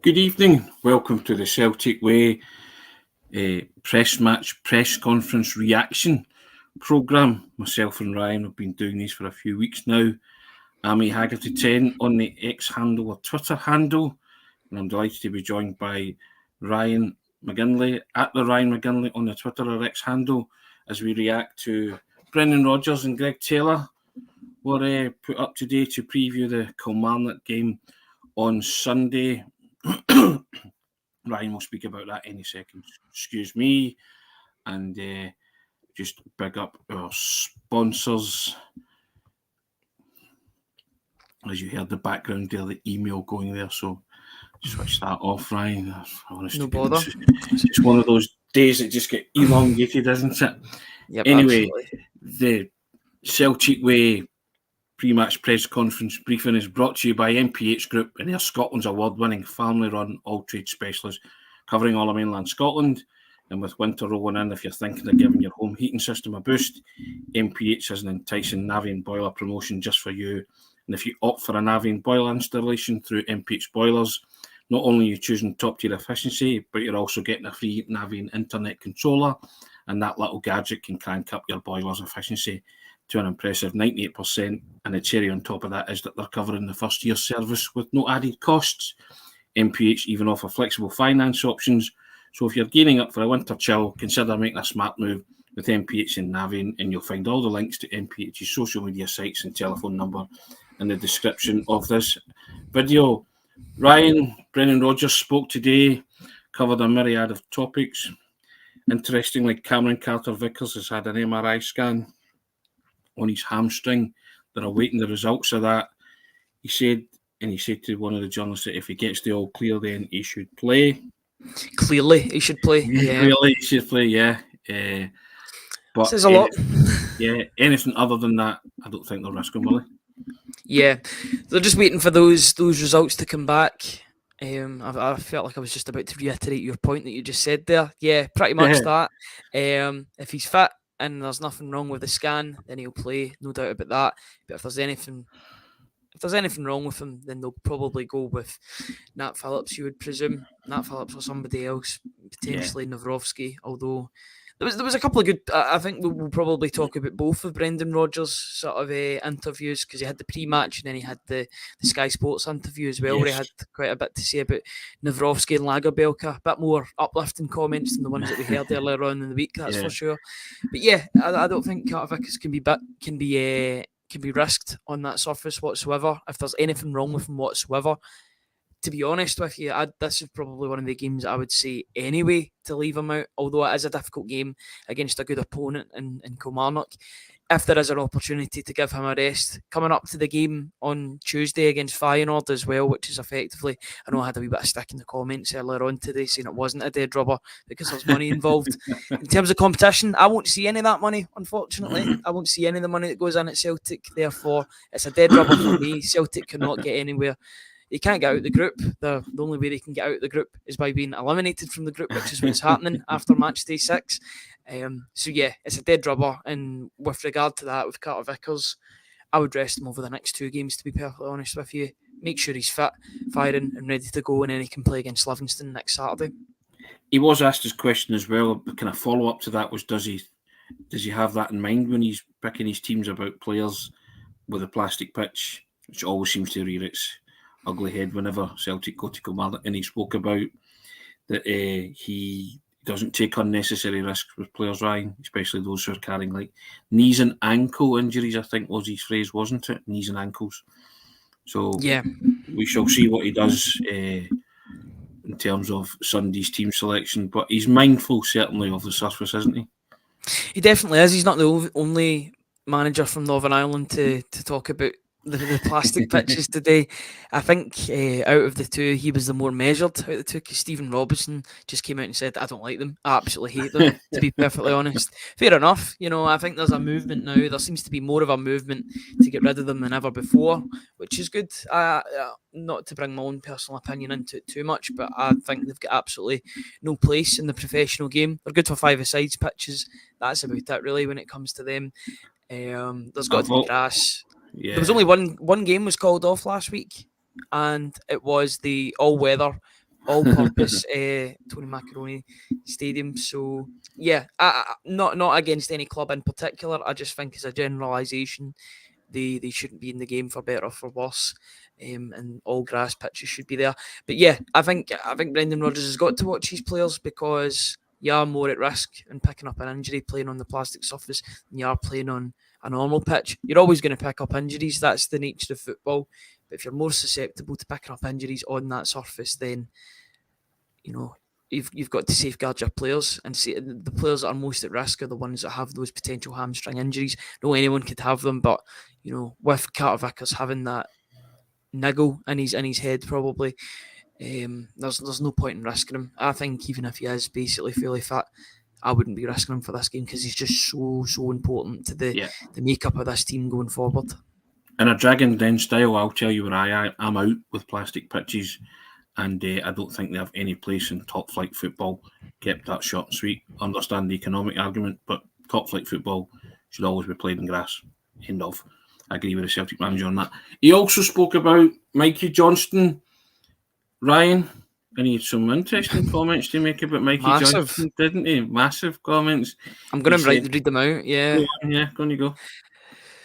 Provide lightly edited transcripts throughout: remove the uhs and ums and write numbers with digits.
Good evening. Welcome to the Celtic Way press conference reaction programme. Myself and Ryan have been doing these for a few weeks now. Amy Haggerty10 on the X handle or Twitter handle, and I'm delighted to be joined by Ryan McGinley at the Ryan McGinley on the Twitter or X handle as we react to Brendan Rodgers and Greg Taylor were put up today to preview the Kilmarnock game on Sunday. Ryan will speak about that any second. Excuse me. And just big up our sponsors. As you heard the background there, the email going there. So switch that off, Ryan. No bother. It's just one of those days that just get elongated, isn't it? Yep, anyway, absolutely. The Celtic Way pre-match press conference briefing is brought to you by MPH Group, and they're Scotland's award-winning family-run all-trade specialist covering all of mainland Scotland. And with winter rolling in, if you're thinking of giving your home heating system a boost, MPH has an enticing Navien Boiler promotion just for you. And if you opt for a Navien Boiler installation through MPH Boilers, not only are you choosing top-tier efficiency, but you're also getting a free Navien Internet Controller, and that little gadget can crank up your boiler's efficiency to an impressive 98%, and the cherry on top of that is that they're covering the first year's service with no added costs. MPH even offer flexible finance options, so if you're gearing up for a winter chill, consider making a smart move with MPH and Navien, and you'll find all the links to MPH's social media sites and telephone number in the description of this video. Ryan, Brendan Rodgers spoke today, covered a myriad of topics. Interestingly, Cameron Carter-Vickers has had an MRI scan on his hamstring. They're awaiting the results of that. He said to one of the journalists that if he gets the all clear, then he should play. Clearly, he should play. Yeah. Clearly, he should play, yeah. But says a lot. Yeah, anything other than that, I don't think they're risking, will they? Yeah, they're just waiting for those results to come back. I felt like I was just about to reiterate your point that you just said there. Yeah, pretty much that. If he's fit and there's nothing wrong with the scan, then he'll play, no doubt about that. But if there's anything wrong with him, then they'll probably go with Nat Phillips, you would presume. Nat Phillips or somebody else, potentially Navrovsky, although there was a couple of good, I think we'll probably talk about both of Brendan Rodgers' sort of interviews, because he had the pre-match and then he had the Sky Sports interview as well, where he had quite a bit to say about Navrovsky and Lagerbielke, a bit more uplifting comments than the ones that we heard earlier on in the week, that's for sure. But yeah, I don't think Carter-Vickers can be risked on that surface whatsoever. If there's anything wrong with him whatsoever, to be honest with you, this is probably one of the games I would say anyway to leave him out, although it is a difficult game against a good opponent in Kilmarnock. If there is an opportunity to give him a rest, coming up to the game on Tuesday against Feyenoord as well, which is effectively, I know I had a wee bit of stick in the comments earlier on today saying it wasn't a dead rubber because there's money involved. In terms of competition, I won't see any of that money, unfortunately. I won't see any of the money that goes in at Celtic. Therefore, it's a dead rubber for me. Celtic cannot get anywhere. They can't get out of the group. The only way they can get out of the group is by being eliminated from the group, which is what's happening after match day 6. So yeah, it's a dead rubber. And with regard to that, with Carter-Vickers, I would rest him over the next 2 games, to be perfectly honest with you. Make sure he's fit, firing and ready to go, and then he can play against Livingston next Saturday. He was asked his question as well. But kind of follow up to that was, does he have that in mind when he's picking his teams about players with a plastic pitch, which always seems to rear its ugly head whenever Celtic go to Kilmarnock, and he spoke about that he doesn't take unnecessary risks with players, Ryan, especially those who are carrying like knees and ankle injuries, I think was his phrase, wasn't it? Knees and ankles. So yeah, we shall see what he does in terms of Sunday's team selection, but he's mindful certainly of the surface, isn't he? He definitely is. He's not the only manager from Northern Ireland to talk about the plastic pitches today. I think out of the two, he was the more measured out of the two, because Stephen Robinson just came out and said, I don't like them. I absolutely hate them, to be perfectly honest. Fair enough. You know, I think there's a movement now. There seems to be more of a movement to get rid of them than ever before, which is good. Not to bring my own personal opinion into it too much, but I think they've got absolutely no place in the professional game. They're good for 5-a-sides pitches. That's about it, really, when it comes to them. There's got to be grass. Yeah. There was only one game was called off last week, and it was the all-weather all-purpose Tony Macaroni Stadium. So yeah, not against any club in particular. I just think as a generalisation, they shouldn't be in the game for better or for worse. And all grass pitches should be there. But yeah, I think Brendan Rodgers has got to watch his players, because you are more at risk in picking up an injury playing on the plastic surface than you are playing on a normal pitch. You're always going to pick up injuries. That's the nature of football. But if you're more susceptible to picking up injuries on that surface, then you've got to safeguard your players, and see the players that are most at risk are the ones that have those potential hamstring injuries. No, anyone could have them, but with Carter Vickers having that niggle in his head, probably there's no point in risking him. I think even if he is basically fully fit, I wouldn't be risking him for this game, because he's just so important to the makeup of this team going forward. In a dragging down style, I'll tell you where I'm out with plastic pitches, and I don't think they have any place in top flight football. Kept that short and sweet. Understand the economic argument, but top flight football should always be played in grass. End of. I agree with the Celtic manager on that. He also spoke about Mikey Johnson. Ryan, and he had some interesting comments to make about Mikey Johnson, didn't he? Massive comments. I'm going to read them out, yeah. Go on you go.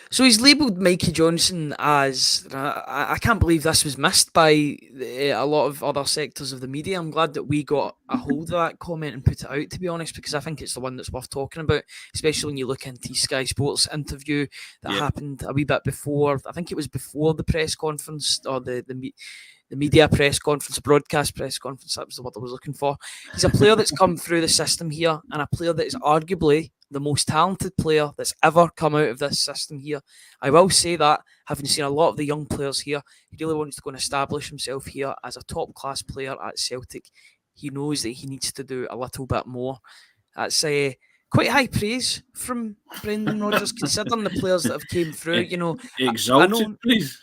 So he's labelled Mikey Johnson as, I can't believe this was missed by a lot of other sectors of the media. I'm glad that we got a hold of that comment and put it out, to be honest, because I think it's the one that's worth talking about, especially when you look into Sky Sports interview that happened a wee bit before. I think it was before the press conference, or the media press conference, broadcast press conference, that was the word I was looking for. He's a player that's come through the system here, and a player that is arguably the most talented player that's ever come out of this system here. I will say that, having seen a lot of the young players here, he really wants to go and establish himself here as a top-class player at Celtic. He knows that he needs to do a little bit more. That's quite high praise from Brendan Rodgers, considering the players that have came through. Exalted praise.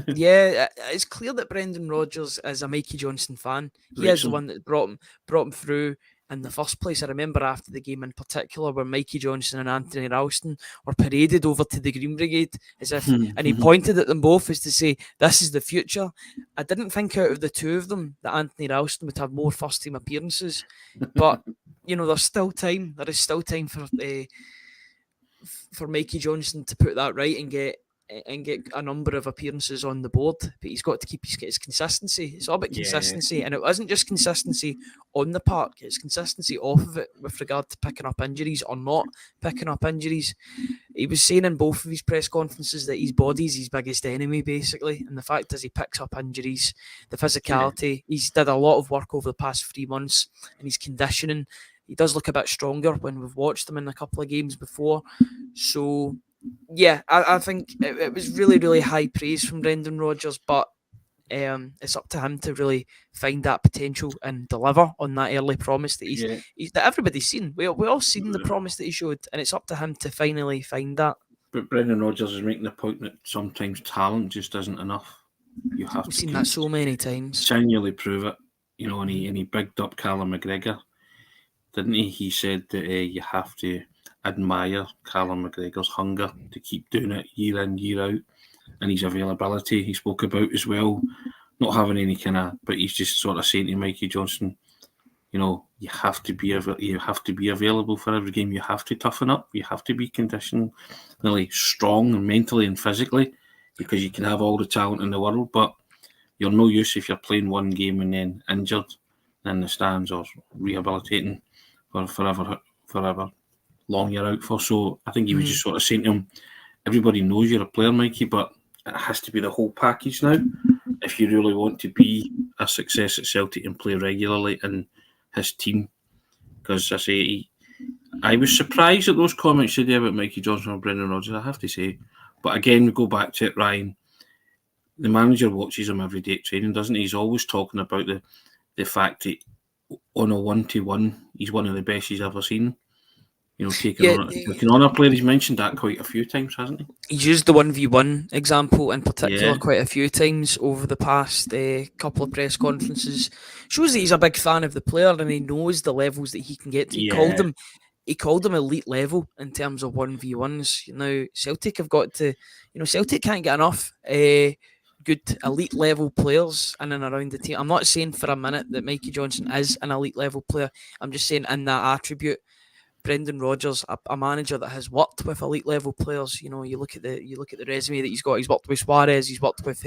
Yeah, it's clear that Brendan Rodgers is a Mikey Johnson fan. He is the one that brought him through in the first place. I remember after the game in particular, where Mikey Johnson and Anthony Ralston were paraded over to the Green Brigade, as if, and he pointed at them both as to say, "This is the future." I didn't think out of the two of them that Anthony Ralston would have more first team appearances, but there's still time. There is still time for Mikey Johnson to put that right and get a number of appearances on the board. But he's got to keep his consistency. It's all about consistency, and it wasn't just consistency on the park. It's consistency off of it with regard to picking up injuries or not picking up injuries. He was saying in both of his press conferences that his body's his biggest enemy, basically, and the fact is he picks up injuries, the physicality. He's did a lot of work over the past 3 months, and his conditioning. He does look a bit stronger when we've watched him in a couple of games before. So, yeah, I think it was really, really high praise from Brendan Rodgers, but it's up to him to really find that potential and deliver on that early promise that that everybody's seen. We all seen the promise that he showed, and it's up to him to finally find that. But Brendan Rodgers is making the point that sometimes talent just isn't enough. You have We've seen that so many times. Continually prove it, and he bigged up Callum McGregor, didn't he? He said that you have to admire Callum McGregor's hunger to keep doing it year in, year out, and his availability he spoke about as well, not having any but he's just sort of saying to Mikey Johnson, you have to be available for every game. You have to toughen up. You have to be conditionally strong and mentally and physically, because you can have all the talent in the world, but you're no use if you're playing one game and then injured in the stands or rehabilitating for forever long you're out for. So I think he was just sort of saying to him, everybody knows you're a player, Mikey, but it has to be the whole package now if you really want to be a success at Celtic and play regularly in his team. Because I was surprised at those comments today about Mikey Johnson and Brendan Rodgers, I have to say. But again, we go back to it, Ryan. The manager watches him every day at training, doesn't he? He's always talking about the fact that on a 1-to-1, he's one of the best he's ever seen. Taking on a player. He's mentioned that quite a few times, hasn't he? He's used the 1v1 example in particular quite a few times over the past couple of press conferences. Shows that he's a big fan of the player and he knows the levels that he can get to. He called them elite level in terms of 1v1s. Celtic have got to, Celtic can't get enough good elite level players in and around the team. I'm not saying for a minute that Mikey Johnson is an elite level player. I'm just saying in that attribute, Brendan Rodgers, a manager that has worked with elite level players. You look at the resume that he's got. He's worked with Suarez. He's worked with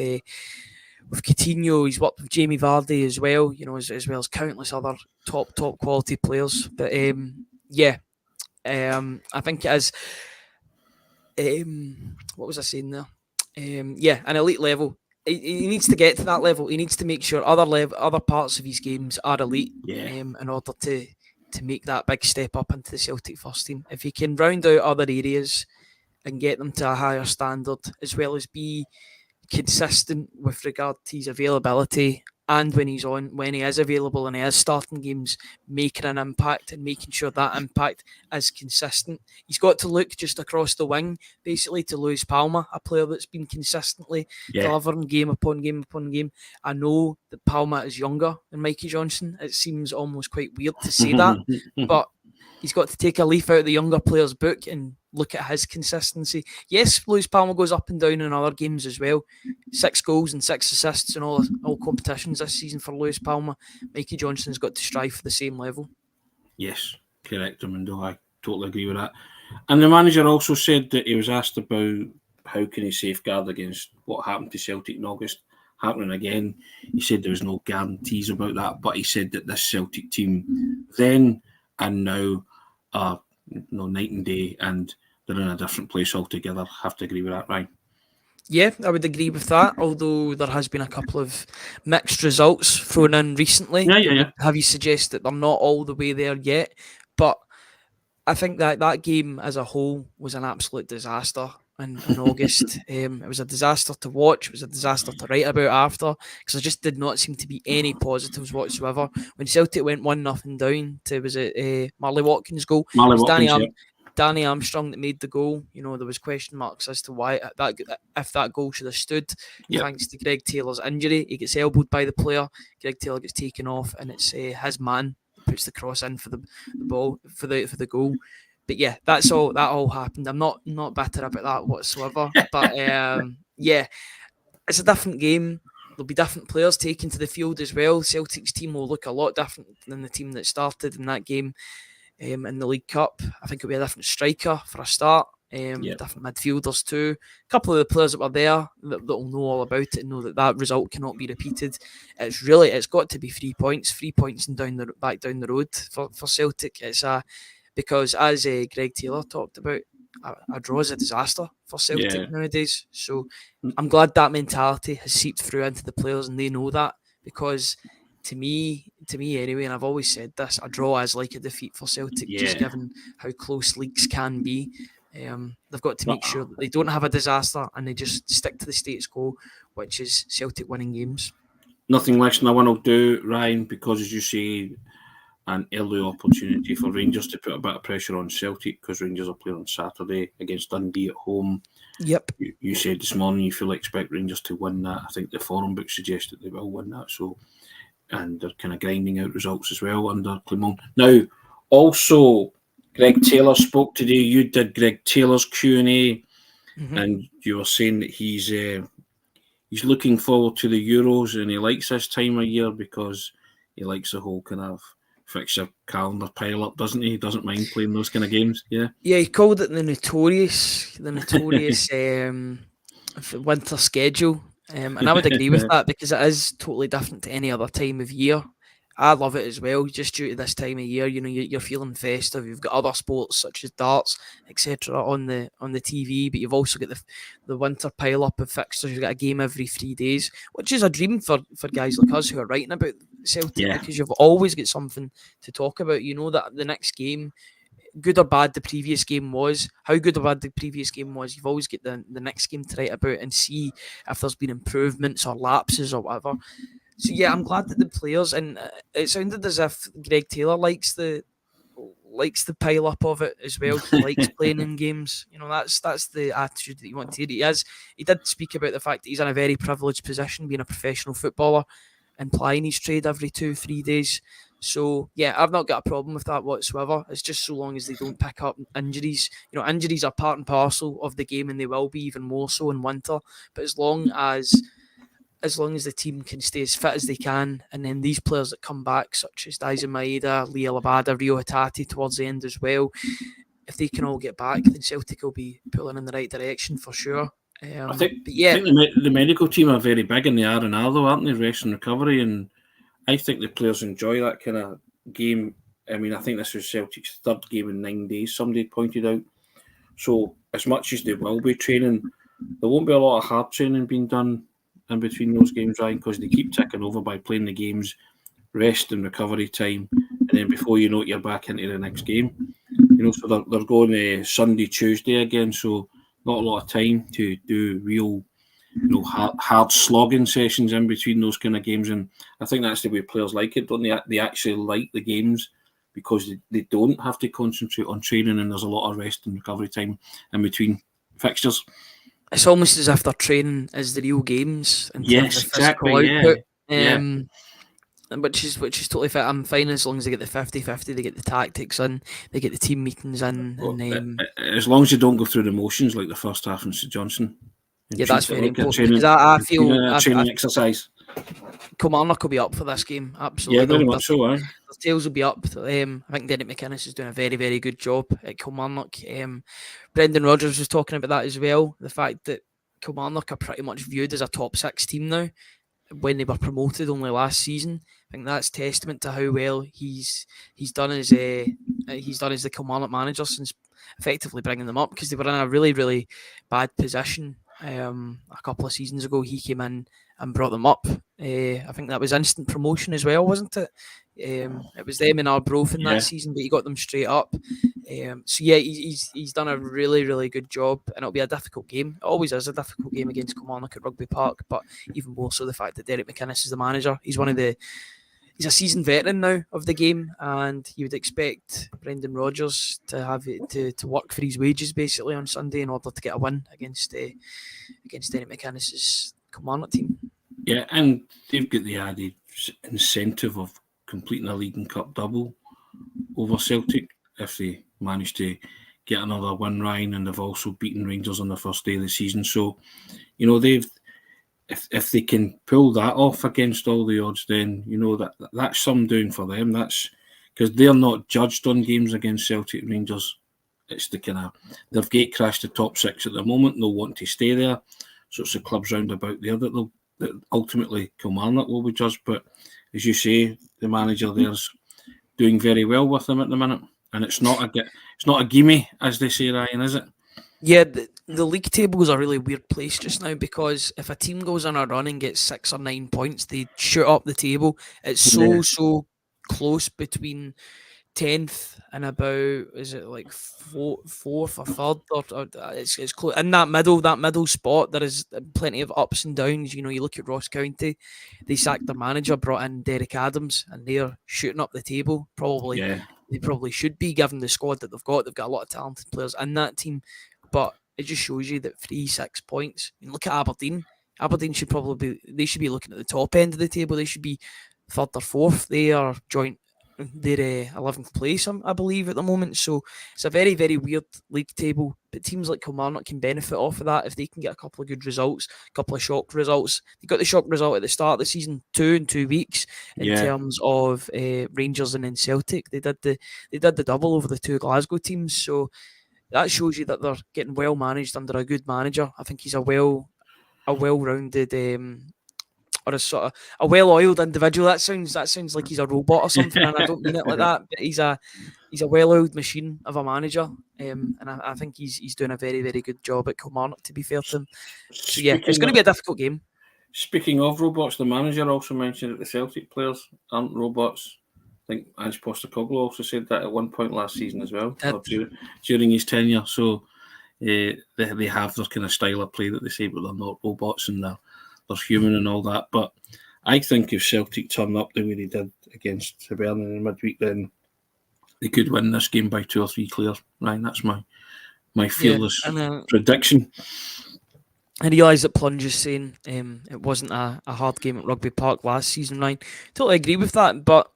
Coutinho. He's worked with Jamie Vardy as well. As well as countless other top quality players. But I think it is. What was I saying there? An elite level. He needs to get to that level. He needs to make sure other parts of his games are elite. In order to make that big step up into the Celtic first team. If he can round out other areas and get them to a higher standard, as well as be consistent with regard to his availability and when he is available and he is starting games, making an impact and making sure that impact is consistent. He's got to look just across the wing, basically, to Luis Palma, a player that's been consistently delivering game upon game upon game. I know that Palma is younger than Mikey Johnson. It seems almost quite weird to say that, but he's got to take a leaf out of the younger player's book and look at his consistency. Yes, Luis Palma goes up and down in other games as well. 6 goals and 6 assists in all competitions this season for Luis Palma. Mikey Johnson's got to strive for the same level. Yes, correct, Armando. I totally agree with that. And the manager also said that he was asked about how can he safeguard against what happened to Celtic in August happening again. He said there was no guarantees about that, but he said that this Celtic team then and now are night and day, and they're in a different place altogether. Have to agree with that, Ryan. Yeah, I would agree with that, although there has been a couple of mixed results thrown in recently. Yeah. Have you suggest that they're not all the way there yet? But I think that game as a whole was an absolute disaster in August. It was a disaster to watch. It was a disaster to write about after, because there just did not seem to be any positives whatsoever. When Celtic went 1-0 down to, Marley Watkins' goal? Danny Armstrong that made the goal. There was question marks as to why if that goal should have stood. Thanks to Greg Taylor's injury, he gets elbowed by the player. Greg Taylor gets taken off, and it's his man puts the cross in for the ball for the goal. But yeah, that all happened. I'm not bitter about that whatsoever. But it's a different game. There'll be different players taken to the field as well. Celtic's team will look a lot different than the team that started in that game. In the League Cup, I think it'll be a different striker for a start. Different midfielders too. A couple of the players that were there that will know all about it and know that result cannot be repeated. It's got to be 3 points. 3 points and back down the road for Celtic. It's because as Greg Taylor talked about, a draw is a disaster for Celtic nowadays. So I'm glad that mentality has seeped through into the players and they know that, because to me anyway, and I've always said this, a draw is like a defeat for Celtic, just given how close leagues can be. They've got to make sure that they don't have a disaster and they just stick to the status quo, which is Celtic winning games. Nothing less than a win will do, Ryan, because as you say, an early opportunity for Rangers to put a bit of pressure on Celtic, because Rangers are playing on Saturday against Dundee at home. Yep. You said this morning you fully expect Rangers to win that. I think the forum book suggests that they will win that. So, and they're kind of grinding out results as well under Clement. Now, also, Greg Taylor spoke today. You did Greg Taylor's Q&A, and you were saying that he's looking forward to the Euros and he likes this time of year because he likes the whole kind of fixture calendar pile up, doesn't he? He doesn't mind playing those kind of games. Yeah, he called it the notorious winter schedule. And I would agree with that, because it is totally different to any other time of year. I love it as well, just due to this time of year. You're feeling festive. You've got other sports such as darts, etc. on the TV, but you've also got the winter pile up of fixtures. You've got a game every 3 days, which is a dream for guys like us who are writing about Celtic, because you've always got something to talk about. You know that the next game, good or bad the previous game was, how good or bad the previous game was, you've always got the next game to write about and see if there's been improvements or lapses or whatever. So yeah, I'm glad that the players, and it sounded as if Greg Taylor likes the pile up of it as well. He likes playing in games. That's the attitude that you want to hear. He did speak about the fact that he's in a very privileged position, being a professional footballer and plying his trade every 2-3 days. So yeah, I've not got a problem with that whatsoever. It's just so long as they don't pick up injuries. Injuries are part and parcel of the game, and they will be even more so in winter. But as long as as long as the team can stay as fit as they can, and then these players that come back, such as Daisen Maeda, Leah Labada, Rio Hatati towards the end as well, if they can all get back, then Celtic will be pulling in the right direction for sure. I think the medical team are very big in the R&R though, aren't they? Rest and recovery, and I think the players enjoy that kind of game. I mean, I think this was Celtic's third game in 9 days, somebody pointed out. So as much as they will be training, there won't be a lot of hard training being done in between those games, Ryan, because they keep ticking over by playing the games, rest and recovery time, and then before you know it, you're back into the next game. So they're going Sunday, Tuesday again, so not a lot of time to do real, hard slogging sessions in between those kind of games. And I think that's the way players like it, don't they? They actually like the games because they don't have to concentrate on training, and there's a lot of rest and recovery time in between fixtures. It's almost as if they're training as the real games in terms of physical output. Which is totally fit. I'm fine as long as they get the 50-50, they get the tactics in, they get the team meetings in. As long as you don't go through the motions like the first half in St Johnson. Yeah, that's very important. Because I feel training exercise. Kilmarnock will be up for this game, absolutely. Yeah, very much so. Their tails will be up. I think Derek McInnes is doing a very, very good job at Kilmarnock. Brendan Rodgers was talking about that as well. The fact that Kilmarnock are pretty much viewed as a top 6 team now, when they were promoted only last season. I think that's testament to how well he's done as the Kilmarnock manager since effectively bringing them up, because they were in a really, really bad position a couple of seasons ago. He came in and brought them up. I think that was instant promotion as well, wasn't it? It was them and Arbroath in that season, but he got them straight up. He's done a really, really good job, and it'll be a difficult game. It always is a difficult game against Kilmarnock at Rugby Park, but even more so the fact that Derek McInnes is the manager. He's a seasoned veteran now of the game, and you would expect Brendan Rodgers to have it to work for his wages basically on Sunday in order to get a win against Derek McInnes's Kilmarnock team. Yeah, and they've got the added incentive of completing a League and Cup double over Celtic if they manage to get another win, Ryan, and they've also beaten Rangers on the first day of the season. So, they've if they can pull that off against all the odds, then that's some doing for them. That's because they're not judged on games against Celtic and Rangers. It's they've gate crashed the top 6 at the moment. They'll want to stay there, so it's the clubs round about there that ultimately Kilmarnock will be judged. But as you say, the manager there's doing very well with them at the minute, and it's not a gimme, as they say, Ryan, is it? Yeah, the league table is a really weird place just now, because if a team goes on a run and gets 6 or 9 points, they shoot up the table. It's so close between 10th and about, is it like 4th or 3rd? Or it's close. In that middle spot, there is plenty of ups and downs. You look at Ross County, they sacked their manager, brought in Derek Adams, and they're shooting up the table. They probably should be, given the squad that they've got. They've got a lot of talented players in that team. But it just shows you that 3-6 points. Look at Aberdeen. Aberdeen should be looking at the top end of the table. They should be 3rd or 4th. They are joint. They're 11th place, I believe, at the moment. So it's a very, very weird league table. But teams like Kilmarnock can benefit off of that if they can get a couple of good results, a couple of shock results. They got the shock result at the start of the season, 2 in 2 weeks, in terms of Rangers and then Celtic. They did the double over the 2 Glasgow teams. So that shows you that they're getting well managed under a good manager. I think he's a well-rounded or a well-oiled individual. That sounds like he's a robot or something, and I don't mean it like that. But he's a well-oiled machine of a manager, and I think he's doing a very, very good job at Kilmarnock, to be fair to him. So it's going to be a difficult game. Speaking of robots, the manager also mentioned that the Celtic players aren't robots. I think Ange Postecoglou also said that at one point last season as well, during his tenure. So they have their kind of style of play that they say, but they're not robots and they're human and all that. But I think if Celtic turn up the way they did against Hibernian in midweek, then they could win this game by 2 or 3 clear. Right, that's my fearless prediction. I realise that Plunge is saying it wasn't a hard game at Rugby Park last season, Ryan. Totally agree with that, but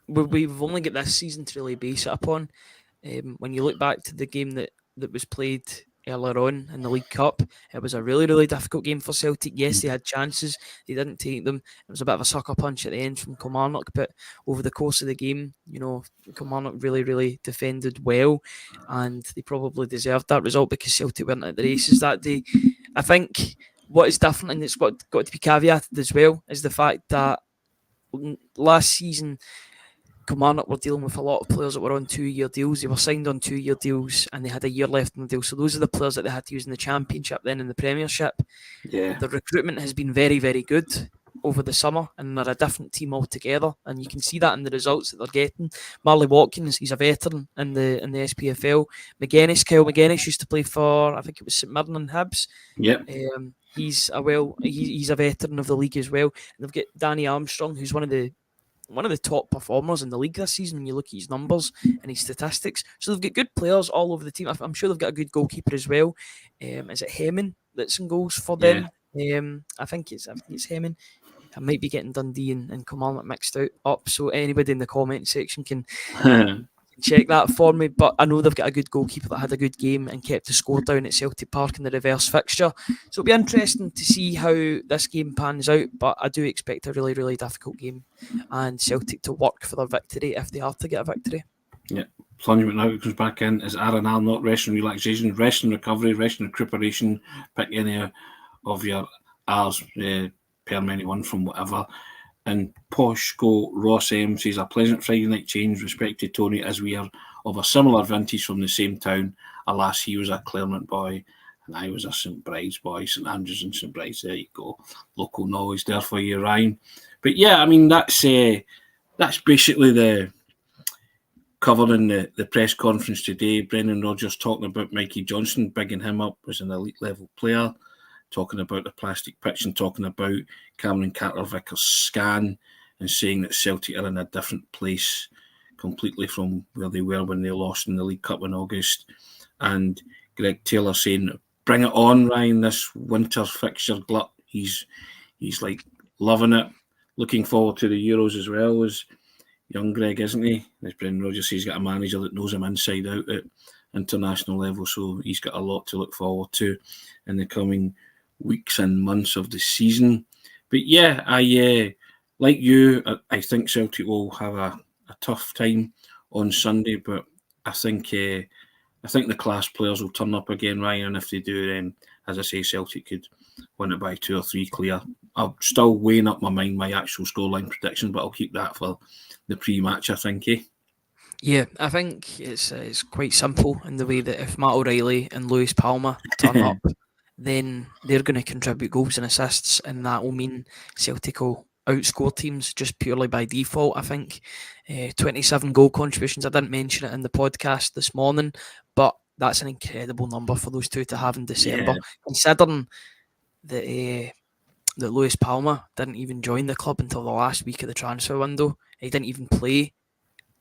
we've only got this season to really base it upon. When you look back to the game that was played earlier on in the League Cup. It was a really, really difficult game for Celtic. Yes, they had chances. They didn't take them. It was a bit of a sucker punch at the end from Kilmarnock, but over the course of the game, Kilmarnock really, really defended well, and they probably deserved that result because Celtic weren't at the races that day. I think what is different, and it's got to be caveated as well, is the fact that last season Kilmarnock were dealing with a lot of players that were on 2-year deals. They were signed on 2-year deals and they had a year left in the deal. So those are the players that they had to use in the Championship, then in the Premiership. Yeah. The recruitment has been very, very good over the summer, and they're a different team altogether. And you can see that in the results that they're getting. Marley Watkins, he's a veteran in the SPFL. Kyle McGuinness used to play for, I think it was St Mirren and Hibs. Yep. He's a veteran of the league as well. And they've got Danny Armstrong, who's one of the top performers in the league this season when you look at his numbers and his statistics. So they've got good players all over the team. I'm sure they've got a good goalkeeper as well. Is it Hemming that's in goals for them? I think it's Hemming. I might be getting Dundee and Kilmarnock mixed up. So anybody in the comment section can check that for me. But I know they've got a good goalkeeper that had a good game and kept the score down at Celtic Park in the reverse fixture. So it'll be interesting to see how this game pans out. But I do expect a really, really difficult game and Celtic to work for their victory if they are to get a victory. Yeah. Plunge McNaught comes back in as R&R, not rest and relaxation, rest and recovery, rest and recuperation. Pick any of your R's per many one from whatever. And Poshko Ross M says, a pleasant Friday night change, respect to Tony, as we are of a similar vintage from the same town. Alas, he was a Claremont boy and I was a St Bride's boy, St Andrews and St Bride's. There you go. Local knowledge there for you, Ryan. But yeah, I mean, that's basically the covering the press conference today. Brendan Rodgers talking about Mikey Johnson, bigging him up as an elite level player, talking about the plastic pitch and talking about Cameron Carter-Vickers' scan and saying that Celtic are in a different place completely from where they were when they lost in the League Cup in August. And Greg Taylor saying, bring it on, Ryan, this winter fixture glut. He's like loving it, looking forward to the Euros as well as young Greg, isn't he? As Brendan Rodgers says, he's got a manager that knows him inside out at international level, so he's got a lot to look forward to in the coming weeks and months of the season. But yeah, I like you, I think Celtic will have a tough time on Sunday, but I think the class players will turn up again, Ryan, and if they do, then as I say, Celtic could win it by 2 or 3 clear. I'm still weighing up my actual scoreline prediction, but I'll keep that for the pre-match, I think. Yeah, I think it's quite simple in the way that if Matt O'Reilly and Lewis Palmer turn up, then they're going to contribute goals and assists, and that will mean Celtic will outscore teams just purely by default. I think 27 goal contributions. I didn't mention it in the podcast this morning, but that's an incredible number for those two to have in December, considering that Lewis Palmer didn't even join the club until the last week of the transfer window. He didn't even play.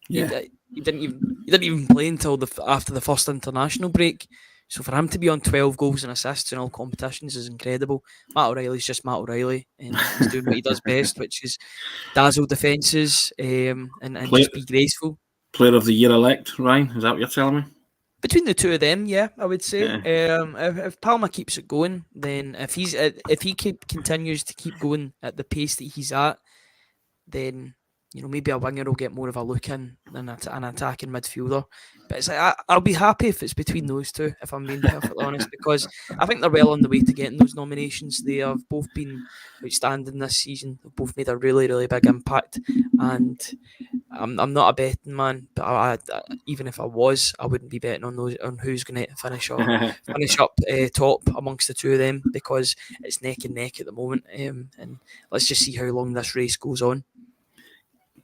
Yeah. He didn't even play until after the first international break. So for him to be on 12 goals and assists in all competitions is incredible. Matt O'Reilly's just Matt O'Reilly, and he's doing what he does best, which is dazzle defences and just be graceful. Player of the year elect, Ryan? Is that what you're telling me? Between the two of them, yeah, I would say. Yeah. If Palmer keeps it going, then if he continues to keep going at the pace that he's at, then maybe a winger will get more of a look in than an attacking midfielder. But it's like I'll be happy if it's between those two, if I'm being perfectly honest, because I think they're well on the way to getting those nominations. They have both been outstanding this season. They've both made a really, really big impact. And I'm not a betting man, but I even if I was, I wouldn't be betting on who's going to finish up top amongst the two of them, because it's neck and neck at the moment. And let's just see how long this race goes on.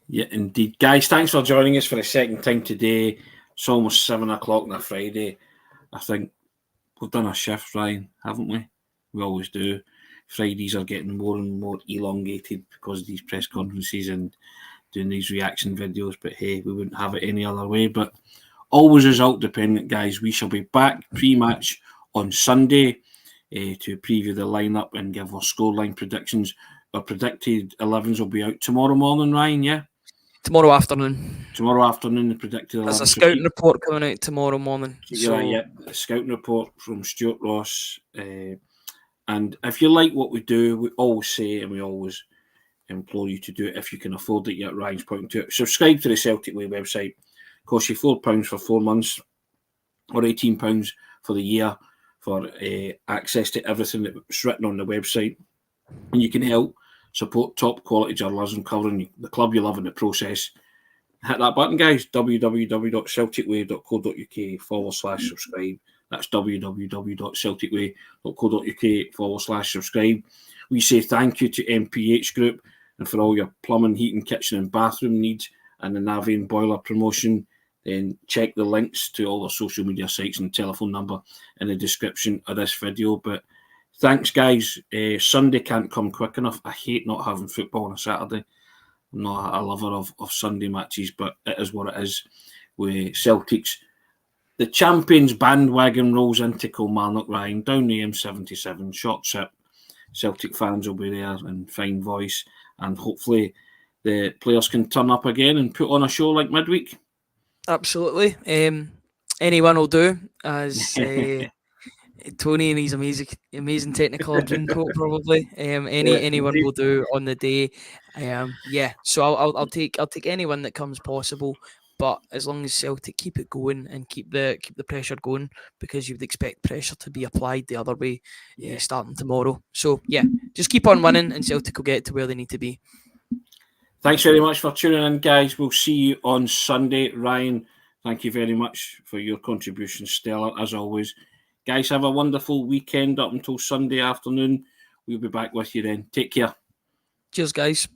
Yeah, indeed. Guys, thanks for joining us for a second time today. It's almost 7 o'clock on a Friday. I think we've done a shift, Ryan, haven't we? We always do. Fridays are getting more and more elongated because of these press conferences and doing these reaction videos. But hey, we wouldn't have it any other way. But always result dependent, guys. We shall be back pre-match on Sunday to preview the lineup and give our scoreline predictions. Our predicted 11s will be out tomorrow morning, Ryan, yeah? Tomorrow afternoon. Tomorrow afternoon, the predicted 11. There's a scouting report coming out tomorrow morning. A scouting report from Stuart Ross. And if you like what we do, we always say, and we always implore you to do it if you can afford it. Yet Ryan's pointing to it. Subscribe to the Celtic Way website. Costs you £4 for 4 months, or £18 for the year for access to everything that's written on the website. And you can help support top quality journalism covering the club you love in the process. Hit that button, guys. www.celticway.co.uk/subscribe. That's www.celticway.co.uk/subscribe. We say thank you to MPH Group and for all your plumbing, heating, kitchen and bathroom needs, and the Navien Boiler Promotion. Then check the links to all our social media sites and telephone number in the description of this video. But thanks, guys. Sunday can't come quick enough. I hate not having football on a Saturday. I'm not a lover of Sunday matches, but it is what it is with Celtics. The champions bandwagon rolls into Kilmarnock, Ryan, down the M77, short trip. Celtic fans will be there in fine voice, and hopefully the players can turn up again and put on a show like midweek. Absolutely. Anyone will do, as Tony and his amazing technical quote probably. Anyone will do on the day. So I'll take anyone that comes possible. But as long as Celtic keep it going and keep the pressure going, because you would expect pressure to be applied the other way starting tomorrow. So just keep on winning and Celtic will get to where they need to be. Thanks very much for tuning in, guys. We'll see you on Sunday. Ryan, thank you very much for your contribution, Stella, as always. Guys, have a wonderful weekend up until Sunday afternoon. We'll be back with you then. Take care. Cheers, guys.